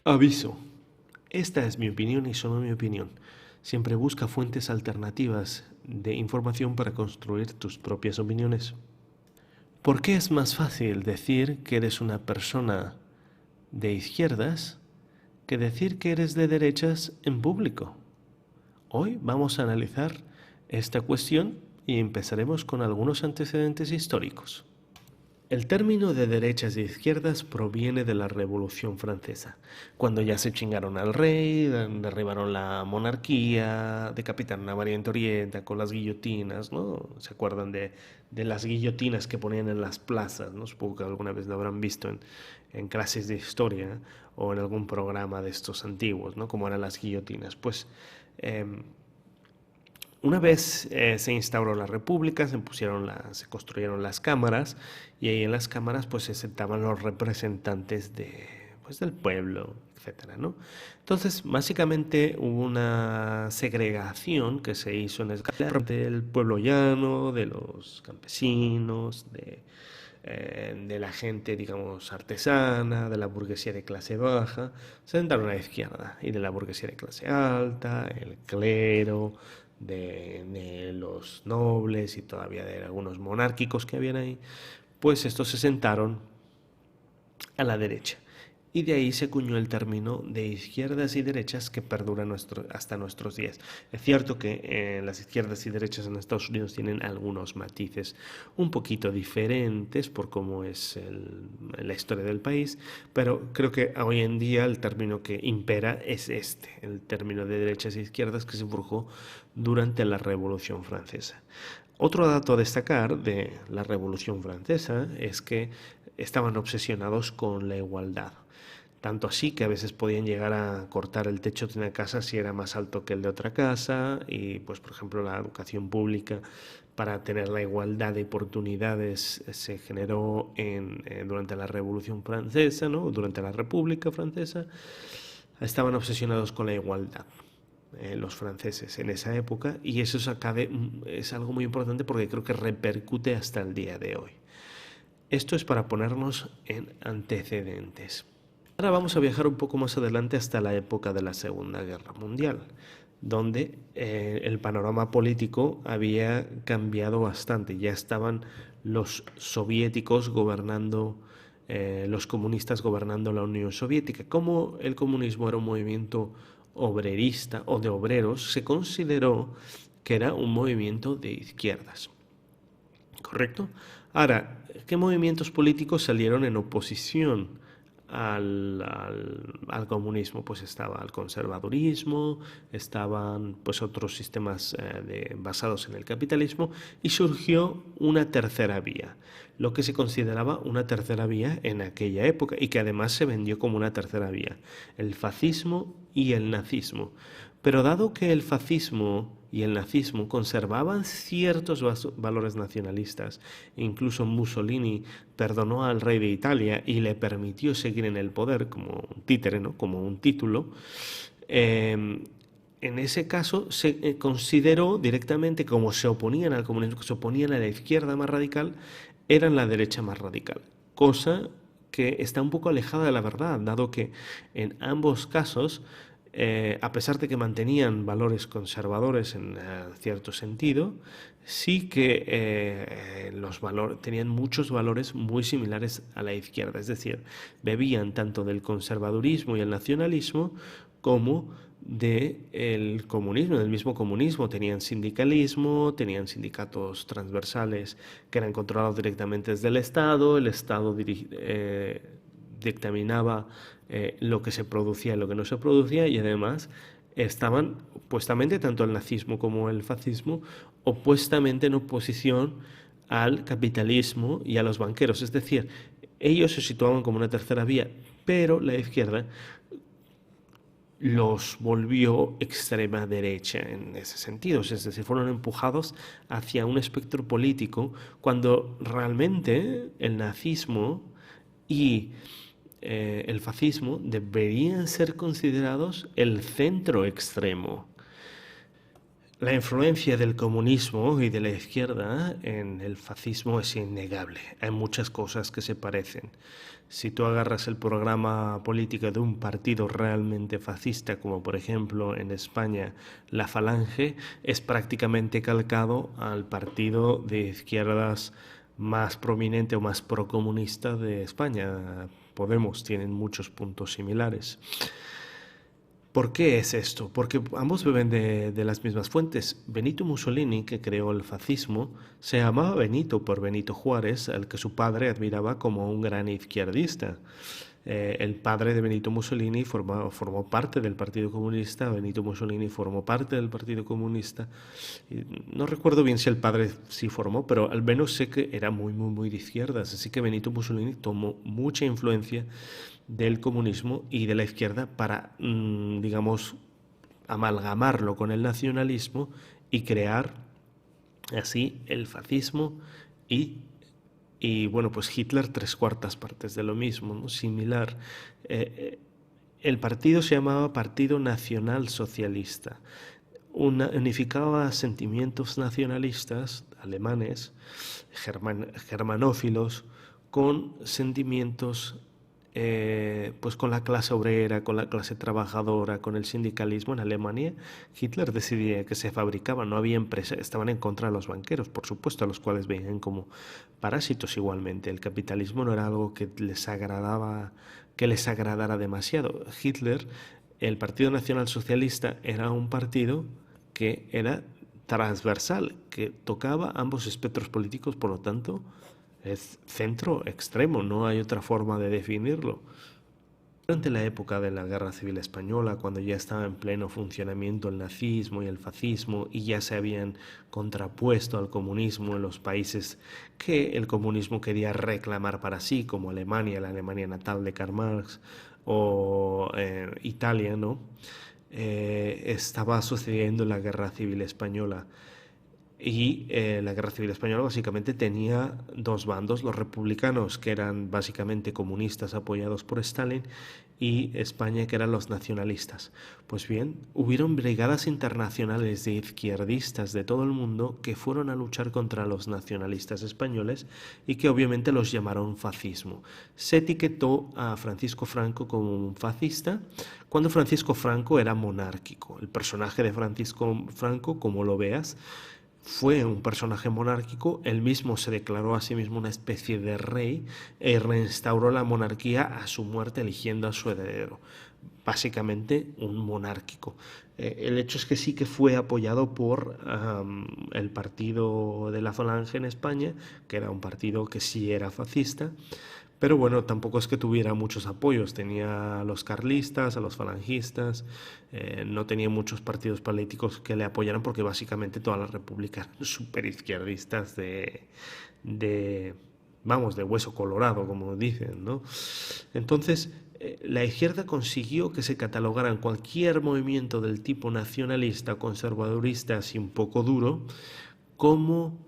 Aviso. Esta es mi opinión y solo mi opinión. Siempre busca fuentes alternativas de información para construir tus propias opiniones. ¿Por qué es más fácil decir que eres una persona de izquierdas que decir que eres de derechas en público? Hoy vamos a analizar esta cuestión y empezaremos con algunos antecedentes históricos. El término de derechas e izquierdas proviene de la Revolución Francesa, cuando ya se chingaron al rey, derribaron la monarquía, decapitaron a María Antonieta con las guillotinas, ¿no? ¿Se acuerdan de las guillotinas que ponían en las plazas, ¿no? Supongo que alguna vez lo habrán visto en clases de historia o en algún programa de estos antiguos, ¿no? Como eran las guillotinas. Pues una vez se instauró la república, se construyeron las cámaras y ahí en las cámaras pues se sentaban los representantes del pueblo, etcétera, ¿no? Entonces, básicamente hubo una segregación que se hizo en el del pueblo llano, de los campesinos, de la gente, digamos, artesana, de la burguesía de clase baja, se sentaron a la izquierda, y de la burguesía de clase alta, el clero, de los nobles y todavía de algunos monárquicos que habían ahí, pues estos se sentaron a la derecha. Y de ahí se acuñó el término de izquierdas y derechas que perdura hasta nuestros días. Es cierto que las izquierdas y derechas en Estados Unidos tienen algunos matices un poquito diferentes por cómo es la historia del país, pero creo que hoy en día el término que impera es el término de derechas e izquierdas que se forjó durante la Revolución Francesa. Otro dato a destacar de la Revolución Francesa es que estaban obsesionados con la igualdad. Tanto así que a veces podían llegar a cortar el techo de una casa si era más alto que el de otra casa y pues por ejemplo la educación pública para tener la igualdad de oportunidades se generó durante la Revolución Francesa, ¿no? Durante la República Francesa. Estaban obsesionados con la igualdad. Los franceses en esa época y eso es algo muy importante porque creo que repercute hasta el día de hoy. Esto es para ponernos en antecedentes. Ahora vamos a viajar un poco más adelante hasta la época de la Segunda Guerra Mundial, donde el panorama político había cambiado bastante. Ya estaban los soviéticos gobernando, los comunistas gobernando la Unión Soviética. Como el comunismo era un movimiento obrerista o de obreros, se consideró que era un movimiento de izquierdas. ¿Correcto? Ahora, ¿qué movimientos políticos salieron en oposición al comunismo? Pues estaba el conservadurismo, estaban pues otros sistemas basados en el capitalismo y surgió una tercera vía, lo que se consideraba una tercera vía en aquella época y que además se vendió como una tercera vía, el fascismo y el nazismo. Pero dado que el fascismo y el nazismo conservaban ciertos valores nacionalistas, e incluso Mussolini perdonó al rey de Italia y le permitió seguir en el poder como un títere, ¿no? Como un título, en ese caso se consideró directamente como se oponían al comunismo, que se oponían a la izquierda más radical, eran la derecha más radical, cosa que está un poco alejada de la verdad, dado que en ambos casos a pesar de que mantenían valores conservadores en cierto sentido, sí que tenían muchos valores muy similares a la izquierda, es decir, bebían tanto del conservadurismo y el nacionalismo como del comunismo, del mismo comunismo. Tenían sindicalismo, tenían sindicatos transversales que eran controlados directamente desde el Estado dictaminaba lo que se producía y lo que no se producía y además estaban opuestamente tanto el nazismo como el fascismo opuestamente en oposición al capitalismo y a los banqueros, es decir, ellos se situaban como una tercera vía, pero la izquierda los volvió extrema derecha en ese sentido, es decir, fueron empujados hacia un espectro político cuando realmente el nazismo y el fascismo deberían ser considerados el centro extremo. La influencia del comunismo y de la izquierda en el fascismo es innegable. Hay muchas cosas que se parecen. Si tú agarras el programa político de un partido realmente fascista, como por ejemplo en España la Falange, es prácticamente calcado al partido de izquierdas más prominente o más procomunista de España. Podemos, tienen muchos puntos similares. ¿Por qué es esto? Porque ambos beben de las mismas fuentes. Benito Mussolini, que creó el fascismo, se llamaba Benito por Benito Juárez, al que su padre admiraba como un gran izquierdista. El padre de Benito Mussolini formó parte del Partido Comunista, Benito Mussolini formó parte del Partido Comunista. Y no recuerdo bien si el padre sí formó, pero al menos sé que era muy de izquierdas. Así que Benito Mussolini tomó mucha influencia del comunismo y de la izquierda para, digamos, amalgamarlo con el nacionalismo y crear así el fascismo y bueno, pues Hitler tres cuartas partes de lo mismo, ¿no? Similar. El partido se llamaba Partido Nacional Socialista. Unificaba sentimientos nacionalistas alemanes, germanófilos, con sentimientos pues con la clase obrera, con la clase trabajadora, con el sindicalismo. En Alemania, Hitler decidía que se fabricaba, no había empresas, estaban en contra de los banqueros, por supuesto, a los cuales veían como parásitos igualmente. El capitalismo no era algo que les agradaba, que les agradara demasiado. Hitler, el Partido Nacional Socialista, era un partido que era transversal, que tocaba ambos espectros políticos, por lo tanto, es centro extremo, no hay otra forma de definirlo. Durante la época de la Guerra Civil Española, cuando ya estaba en pleno funcionamiento el nazismo y el fascismo y ya se habían contrapuesto al comunismo en los países que el comunismo quería reclamar para sí, como Alemania, la Alemania natal de Karl Marx, o Italia, ¿no? Estaba sucediendo la Guerra Civil Española. Y la Guerra Civil Española básicamente tenía dos bandos, los republicanos, que eran básicamente comunistas apoyados por Stalin, y España, que eran los nacionalistas. Pues bien, hubieron brigadas internacionales de izquierdistas de todo el mundo que fueron a luchar contra los nacionalistas españoles y que obviamente los llamaron fascismo. Se etiquetó a Francisco Franco como un fascista cuando Francisco Franco era monárquico. El personaje de Francisco Franco, como lo veas, fue un personaje monárquico, él mismo se declaró a sí mismo una especie de rey e reinstauró la monarquía a su muerte eligiendo a su heredero. Básicamente un monárquico. El hecho es que sí que fue apoyado por el partido de la Falange en España, que era un partido que sí era fascista, pero bueno, tampoco es que tuviera muchos apoyos. Tenía a los carlistas, a los falangistas, no tenía muchos partidos políticos que le apoyaran porque básicamente todas las repúblicas eran súper izquierdistas de, vamos, de hueso colorado, como dicen, ¿no? Entonces, la izquierda consiguió que se catalogaran cualquier movimiento del tipo nacionalista, conservadorista, así un poco duro, como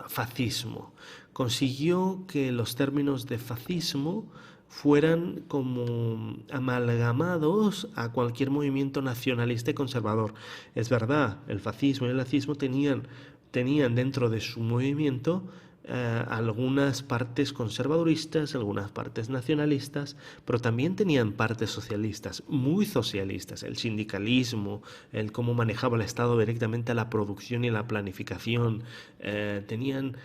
fascismo. Consiguió que los términos de fascismo fueran como amalgamados a cualquier movimiento nacionalista y conservador. Es verdad, el fascismo y el nazismo tenían dentro de su movimiento algunas partes conservaduristas, algunas partes nacionalistas, pero también tenían partes socialistas, muy socialistas. El sindicalismo, el cómo manejaba el Estado directamente a la producción y la planificación, tenían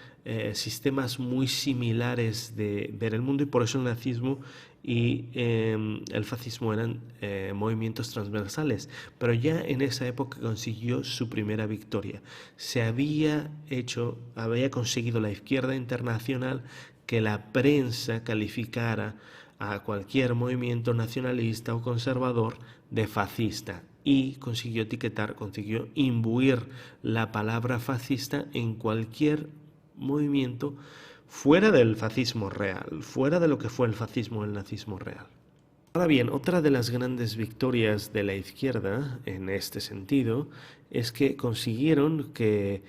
sistemas muy similares de ver el mundo, y por eso el nazismo y el fascismo eran movimientos transversales. Pero ya en esa época consiguió su primera victoria. Había conseguido la izquierda internacional que la prensa calificara a cualquier movimiento nacionalista o conservador de fascista, y consiguió imbuir la palabra fascista en cualquier movimiento fuera del fascismo real, fuera de lo que fue el fascismo o el nazismo real. Ahora bien, otra de las grandes victorias de la izquierda en este sentido es que consiguieron que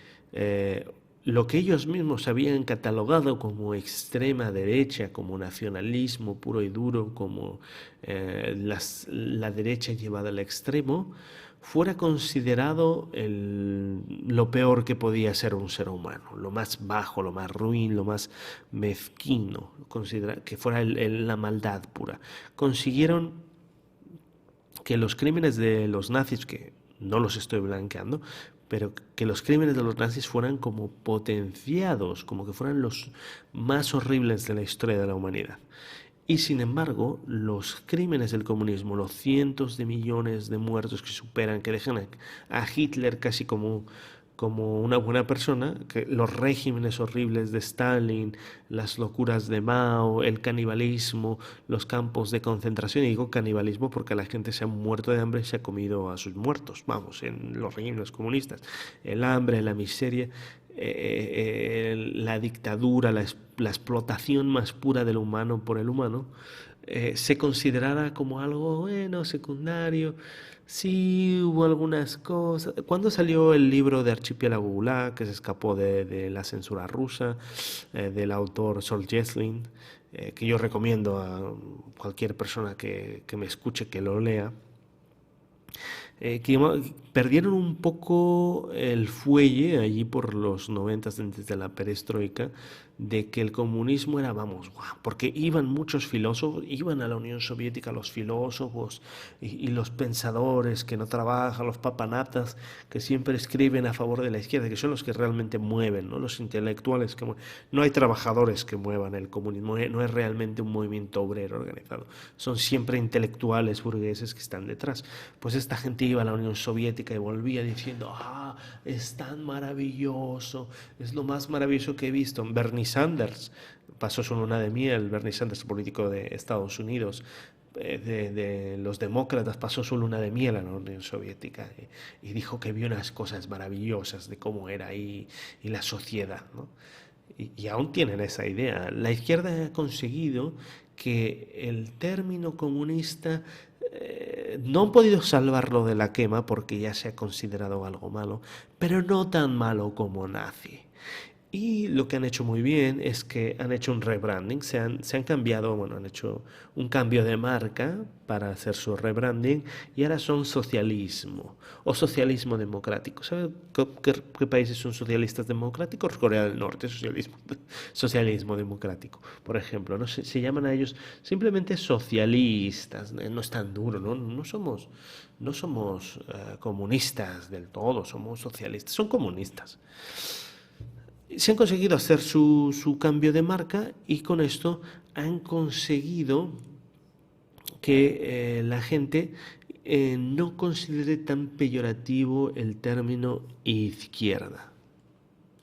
lo que ellos mismos habían catalogado como extrema derecha, como nacionalismo puro y duro, como la derecha llevada al extremo, fuera considerado lo peor que podía ser un ser humano, lo más bajo, lo más ruin, lo más mezquino, que fuera la maldad pura. Consiguieron que los crímenes de los nazis, que no los estoy blanqueando, pero que los crímenes de los nazis fueran como potenciados, como que fueran los más horribles de la historia de la humanidad. Y sin embargo, los crímenes del comunismo, los cientos de millones de muertos que superan, que dejan a Hitler casi como una buena persona, que los regímenes horribles de Stalin, las locuras de Mao, el canibalismo, los campos de concentración, y digo canibalismo porque la gente se ha muerto de hambre y se ha comido a sus muertos, vamos, en los regímenes comunistas, el hambre, la miseria, la dictadura, la explotación más pura del humano por el humano, se considerara como algo bueno, secundario. Sí, hubo algunas cosas. ¿Cuándo salió el libro de Archipiélago Gulag, que se escapó de la censura rusa, del autor Solzhenitsyn, que yo recomiendo a cualquier persona que me escuche que lo lea? Que perdieron un poco el fuelle allí por los 90 desde la perestroika, de que el comunismo era, vamos, porque iban muchos filósofos, iban a la Unión Soviética los filósofos y los pensadores que no trabajan, los papanatas que siempre escriben a favor de la izquierda, que son los que realmente mueven, ¿no? Los intelectuales que mueven. No hay trabajadores que muevan el comunismo, no es realmente un movimiento obrero organizado, son siempre intelectuales burgueses que están detrás. Pues esta gente iba a la Unión Soviética y volvía diciendo, es tan maravilloso, es lo más maravilloso que he visto. Bernie Sanders pasó su luna de miel, Bernie Sanders, político de Estados Unidos, de los demócratas, pasó su luna de miel a la Unión Soviética y dijo que vio unas cosas maravillosas de cómo era ahí y la sociedad, ¿no? Y aún tienen esa idea. La izquierda ha conseguido que el término comunista no han podido salvarlo de la quema porque ya se ha considerado algo malo, pero no tan malo como nazi. Y lo que han hecho muy bien es que han hecho un rebranding, se han cambiado, bueno, han hecho un cambio de marca para hacer su rebranding y ahora son socialismo o socialismo democrático. ¿Sabe qué países son socialistas democráticos? Corea del Norte, socialismo democrático, por ejemplo. ¿No? Se llaman a ellos simplemente socialistas, no es tan duro, ¿no? No somos comunistas del todo, somos socialistas, son comunistas. Se han conseguido hacer su cambio de marca y con esto han conseguido que la gente no considere tan peyorativo el término izquierda.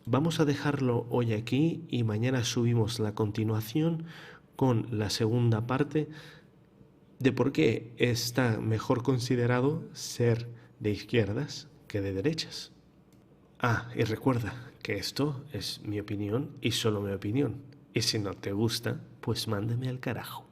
Vamos a dejarlo hoy aquí y mañana subimos la continuación con la segunda parte de por qué está mejor considerado ser de izquierdas que de derechas. Y recuerda que esto es mi opinión y solo mi opinión. Y si no te gusta, pues mándeme al carajo.